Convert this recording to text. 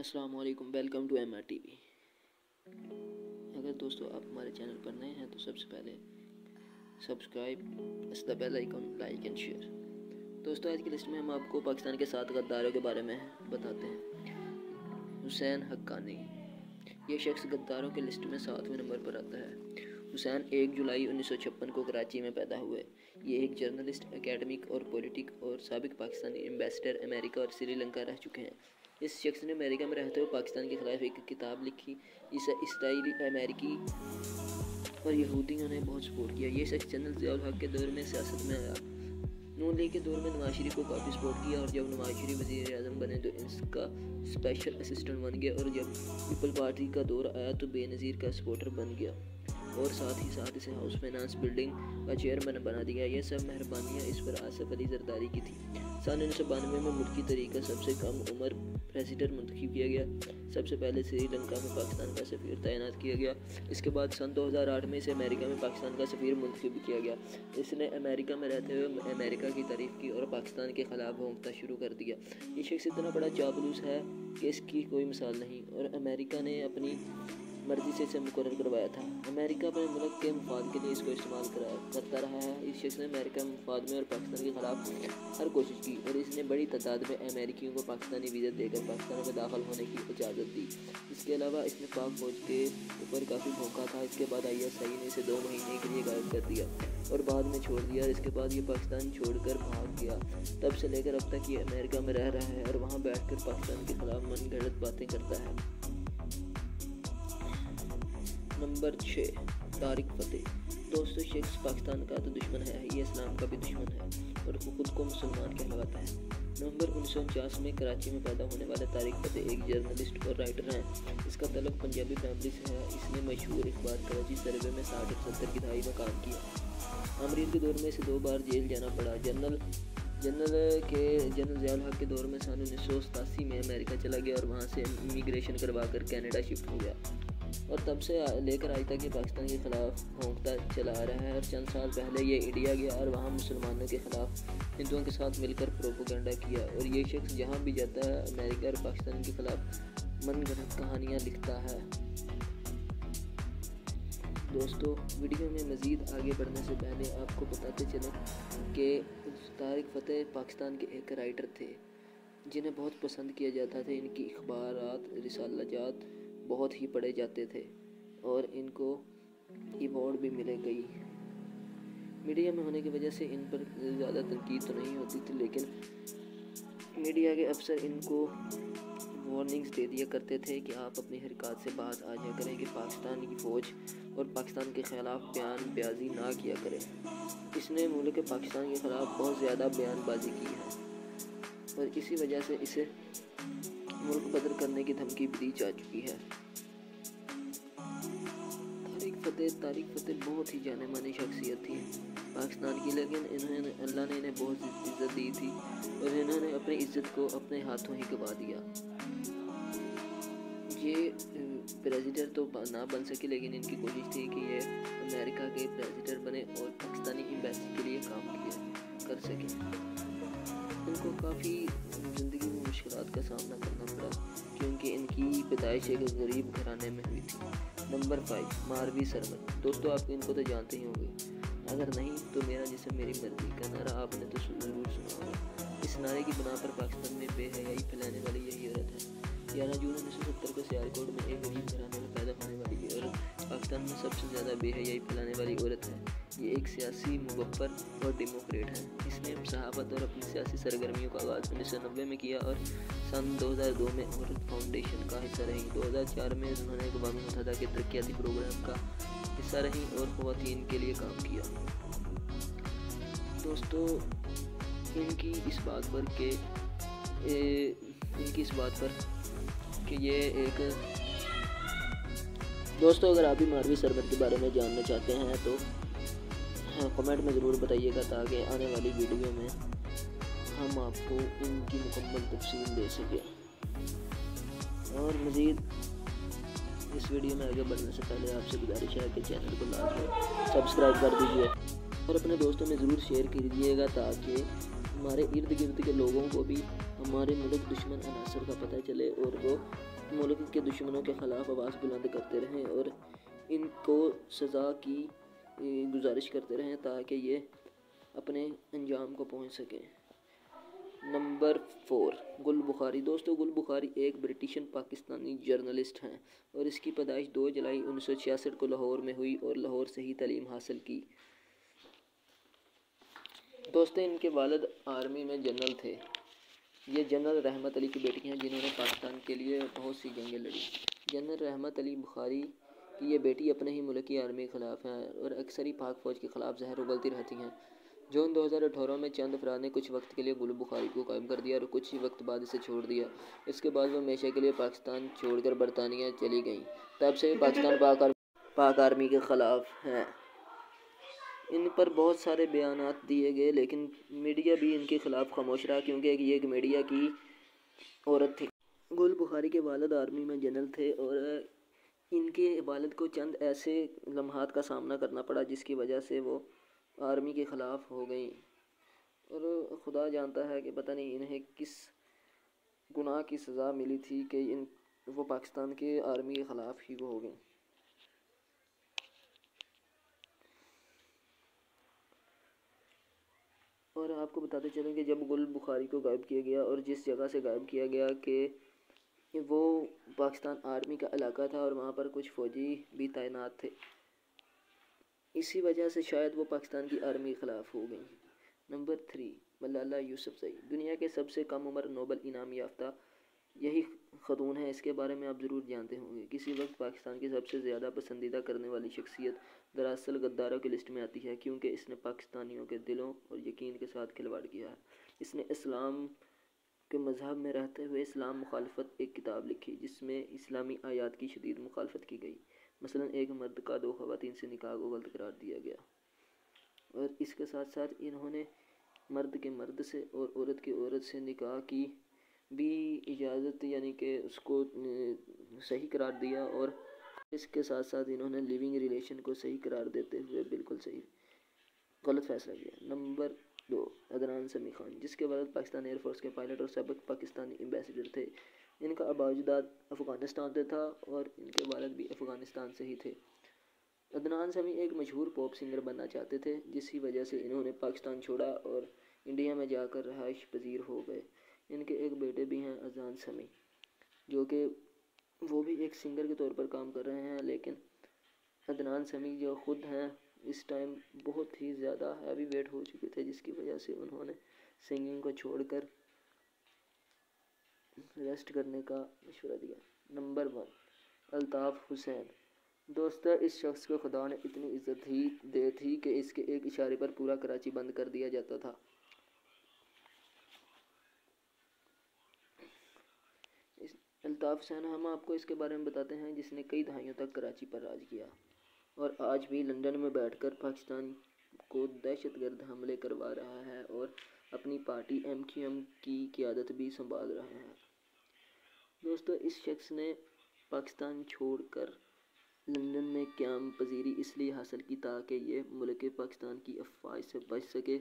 अस्सलाम वालेकुम, welcome to MR TV। अगर दोस्तों आप हमारे चैनल पर नए हैं तो सबसे पहले subscribe, press the bell icon, like and share. दोस्तों आज की लिस्ट में हम आपको पाकिस्तान के 7 गद्दारों के बारे में बताते हैं। हुसैन हक्कानी, ये शख्स गद्दारों की लिस्ट में 7वें नंबर पर आता है। हुसैन 1 जुलाई 1956 को कराची में पैदा हुए। ये एक जर्नलिस्ट, एकेडमिक और पॉलिटिक और साबिक पाकिस्तानी एम्बेसडर अमेरिका और श्रीलंका रह चुके हैं। इस शख्स ने अमेरिका में रहते हुए पाकिस्तान के खिलाफ एक किताब लिखी। इसराइली, अमेरिकी और यहूदियों ने बहुत सपोर्ट किया। ये शख्स जनरल ज़ियाउल हक के दौर में सियासत में आया। नून लीग के दौर में नवाज शरीफ को काफ़ी सपोर्ट किया और जब नवाज शरीफ वज़ीर आज़म बने तो इसका स्पेशल असिस्टेंट बन गया और जब पीपल पार्टी का दौर आया तो बेनज़ीर का सपोर्टर बन गया और साथ ही साथ इसे हाउस फाइनेंस बिल्डिंग का चेयरमैन बना दिया। ये सब मेहरबानियाँ इस पर आसिफ अली जरदारी की थी। सन 1992 में मुल्की तरीका सबसे कम उम्र प्रेसिडेंट मुंतखब किया गया। सबसे पहले श्रीलंका में पाकिस्तान का सफ़ीर तैनात किया गया। इसके बाद सन 2008 में इसे अमेरिका में पाकिस्तान का सफ़ीर मुंतखब किया गया। इसने अमेरिका में रहते हुए अमेरिका की तारीफ़ की और पाकिस्तान के ख़िलाफ़ भौंकना शुरू कर दिया। ये शख्स इतना बड़ा चापलूस है कि इसकी कोई मिसाल नहीं और अमेरिका ने अपनी मर्जी से इसे मुकर्रर करवाया था। अमेरिका अपने मुल्क के मफाद के लिए इसको इस्तेमाल करता रहा है। इस शख्स ने अमेरिका में मफाद में और पाकिस्तान के ख़िलाफ़ हर कोशिश की और इसने बड़ी तादाद में अमेरिकियों को पाकिस्तानी वीज़ा देकर पाकिस्तान में दाखिल होने की इजाज़त दी। इसके अलावा इसने पाक फौज के ऊपर काफ़ी भौंका था। इसके बाद ISI ने इसे 2 महीने के लिए गायब कर दिया और बाद में छोड़ दिया। इसके बाद ये पाकिस्तान छोड़कर भाग गया। तब से लेकर अब तक ये अमेरिका में रह रहा है और वहाँ बैठकर पाकिस्तान के खिलाफ मनगढ़ंत बातें करता है। नंबर 6, तारिक फ़तेह। दोस्तों शख्स पाकिस्तान का तो दुश्मन है, ये इस्लाम का भी दुश्मन है और खुद को मुसलमान कहलाता है। नवंबर 1949 में कराची में पैदा होने वाले तारिक फ़तेह एक जर्नलिस्ट और राइटर हैं। इसका तल्लुक़ पंजाबी फैमिली से है। इसने मशहूर अखबार कराची सर्वे में 60 और 70 की दहाई में काम किया। अमरीर के दौर में इसे 2 बार जेल जाना पड़ा। जनरल ज़ियाउल हक के दौर में सन 1987 में अमेरिका चला गया और वहाँ से इमिग्रेशन करवा कर कैनेडा शिफ्ट हो गया और तब से लेकर आज तक ये पाकिस्तान के ख़िलाफ़ भौंकता चला आ रहा है। और चंद साल पहले ये इंडिया गया और वहाँ मुसलमानों के ख़िलाफ़ हिंदुओं के साथ मिलकर प्रोपोगंडा किया और ये शख्स जहाँ भी जाता है अमेरिका और पाकिस्तान के ख़िलाफ़ मनगढ़ंत कहानियाँ लिखता है। दोस्तों वीडियो में मज़ीद आगे बढ़ने से पहले आपको बताते चलें कि तारिक फ़तेह पाकिस्तान के एक राइटर थे जिन्हें बहुत पसंद किया जाता था। इनकी अखबारात, रिसालाजात बहुत ही पढ़े जाते थे और इनको अवार्ड भी मिले कई। मीडिया में होने की वजह से इन पर ज़्यादा तनकीद तो नहीं होती थी, लेकिन मीडिया के अफसर इनको वार्निंग्स दे दिया करते थे कि आप अपनी हरकत से बात आ जाया करें कि पाकिस्तान की फ़ौज और पाकिस्तान के ख़िलाफ़ बयानबाजी ना किया करें। इसने मुल्क पाकिस्तान के ख़िलाफ़ बहुत ज़्यादा बयानबाजी की है और इसी वजह से इसे मुल्क बदल करने की धमकी भी दी जा चुकी है। तारिक फ़तेह बहुत ही जाने मानी शख्सियत थी पाकिस्तान की, लेकिन अल्लाह ने इन्हें बहुत इज़्ज़त दी थी और इन्होंने अपनी इज़्ज़त को अपने हाथों ही गंवा दिया। ये प्रेसिडेंट तो ना बन सके, लेकिन इनकी कोशिश थी कि ये अमेरिका के प्रेसिडेंट बने और पाकिस्तानी एम्बेसी के लिए काम कर सकें। इनको काफ़ी ज़िंदगी में मुश्किलात का सामना करना पड़ा क्योंकि इनकी पैदाइश एक गरीब घराने में हुई थी। नंबर 5, मारवी सरमद। दोस्तों आप इनको तो जानते ही होंगे, अगर नहीं तो मेरा जिसम मेरी मर्जी का नारा आपने तो ज़रूर सुना होगा। इस नारे की बिना पर पाकिस्तान में बेहयाई फैलाने वाली यही औरत है। 11 जून 1970 को सियालकोट में एक गरीब घराने में पैदा होने वाली ये औरत पाकिस्तान में सबसे ज़्यादा बेहयाई फैलाने वाली औरत है। ये एक सियासी मुबब्बर और डेमोक्रेट है। इसने सहाफ़त और अपनी सियासी सरगर्मियों का आगाज़ 1990 में किया और सन 2002 में औरत फाउंडेशन का हिस्सा रही। 2004 में उन्होंने अक़वाम मुत्तहिदा के तरक्याती प्रोग्राम का हिस्सा रही और ख़वातीन के लिए काम किया। दोस्तों इनकी इस बात पर कि ये एक दोस्तों अगर आप भी मारवी सरमद के बारे में जानना चाहते हैं तो कमेंट में ज़रूर बताइएगा ताकि आने वाली वीडियो में हम आपको इनकी मुकम्मल तफसील दे सकें। और मज़ीद इस वीडियो में आगे बढ़ने से पहले आपसे गुजारिश है कि चैनल को लाजमी सब्सक्राइब कर दीजिए और अपने दोस्तों में ज़रूर शेयर कीजिएगा ताकि हमारे इर्द गिर्द के लोगों को भी हमारे मुल्क दुश्मन अनासर का पता चले और वो मुल्क के दुश्मनों के ख़िलाफ़ आवाज़ बुलंद करते रहें और इनको सज़ा की गुजारिश करते रहें ताकि ये अपने अंजाम को पहुंच सकें। नंबर 4, गुल बुखारी। दोस्तों, गुल बुखारी एक ब्रिटिश पाकिस्तानी जर्नलिस्ट हैं और इसकी पैदाइश 2 जुलाई 1966 को लाहौर में हुई और लाहौर से ही तालीम हासिल की। दोस्तों, इनके वालिद आर्मी में जनरल थे। ये जनरल रहमत अली की बेटी हैं जिन्होंने पाकिस्तान के लिए बहुत सी जंगें लड़ी। जनरल रहमत अली बुखारी की ये बेटी अपने ही मुल्क की आर्मी के ख़िलाफ़ हैं और अक्सर ही पाक फ़ौज के ख़िलाफ़ जहर उगलती रहती हैं। जून 2018 में चंद अफराद ने कुछ वक्त के लिए गुल बुखारी को कायम कर दिया और कुछ ही वक्त बाद इसे छोड़ दिया। इसके बाद वो हमेशा के लिए पाकिस्तान छोड़कर बरतानिया चली गईं। तब से पाकिस्तान पाक आर्मी के ख़िलाफ़ हैं। इन पर बहुत सारे बयानात दिए गए, लेकिन मीडिया भी इनके ख़िलाफ़ खामोश रहा क्योंकि ये एक मीडिया की औरत थी। गुल बुखारी के वालिद आर्मी में जनरल थे और इनके वालिद को चंद ऐसे लम्हात का सामना करना पड़ा जिसकी वजह से वो आर्मी के ख़िलाफ़ हो गई और खुदा जानता है कि पता नहीं इन्हें किस गुनाह की सज़ा मिली थी कि वो पाकिस्तान के आर्मी के ख़िलाफ़ ही वो हो गई। और आपको बताते चलें कि जब गुल बुखारी को गायब किया गया और जिस जगह से गायब किया गया कि वो पाकिस्तान आर्मी का इलाका था और वहाँ पर कुछ फ़ौजी भी तैनात थे, इसी वजह से शायद वो पाकिस्तान की आर्मी के ख़िलाफ़ हो गई। नंबर 3, मलाला यूसुफ़ज़ई। दुनिया के सबसे कम उम्र नोबल इनाम याफ्ता यही ख़तून है। इसके बारे में आप ज़रूर जानते होंगे। किसी वक्त पाकिस्तान की सबसे ज़्यादा पसंदीदा करने वाली शख्सियत दरअसल गद्दारों की लिस्ट में आती है क्योंकि इसने पाकिस्तानियों के दिलों और यकीन के साथ खिलवाड़ किया है। इसने इस्लाम के मज़हब में रहते हुए इस्लाम मुखालफत एक किताब लिखी जिसमें इस्लामी आयात की शदीद मुखालफत की गई। मसलन एक मर्द का 2 ख़वातीन से निकाह को गलत करार दिया गया और इसके साथ साथ इन्होंने मर्द के मर्द से और औरत के औरत से निकाह की भी इजाज़त यानी कि उसको सही करार दिया और इसके साथ साथ इन्होंने लिविंग रिलेशन को सही करार देते हुए बिल्कुल सही गलत फैसला किया। नंबर 2, अदनान समी खान, जिसके वालिद पाकिस्तान एयरफोर्स के पायलट और सबक पाकिस्तानी एम्बेसडर थे। इनका आबाजदाद अफ़गानिस्तान से था और इनके वालिद भी अफ़गानिस्तान से ही थे। अदनान समी एक मशहूर पॉप सिंगर बनना चाहते थे जिसकी वजह से इन्होंने पाकिस्तान छोड़ा और इंडिया में जाकर रहाइश पजीर हो गए। इनके एक बेटे भी हैं अजान समी, जो कि वो भी एक सिंगर के तौर पर काम कर रहे हैं, लेकिन अदनान समी जो ख़ुद हैं इस टाइम बहुत ही ज़्यादा हैवी वेट हो चुके थे जिसकी वजह से उन्होंने सिंगिंग को छोड़कर रेस्ट करने का मशवरा दिया। नंबर 1, अल्ताफ़ हुसैन। दोस्तों, इस शख्स को खुदा ने इतनी इज्जत ही दे थी कि इसके एक इशारे पर पूरा कराची बंद कर दिया जाता था। अल्ताफ़ हुसैन, हम आपको इसके बारे में बताते हैं जिसने कई दहाइयों तक कराची पर राज किया और आज भी लंदन में बैठकर पाकिस्तान को दहशतगर्द हमले करवा रहा है और अपनी पार्टी MQM की क़यादत भी संभाल रहा है। दोस्तों, इस शख्स ने पाकिस्तान छोड़कर लंदन में क़याम पजीरी इसलिए हासिल की ताकि ये मुल्क पाकिस्तान की अफवाह से बच सके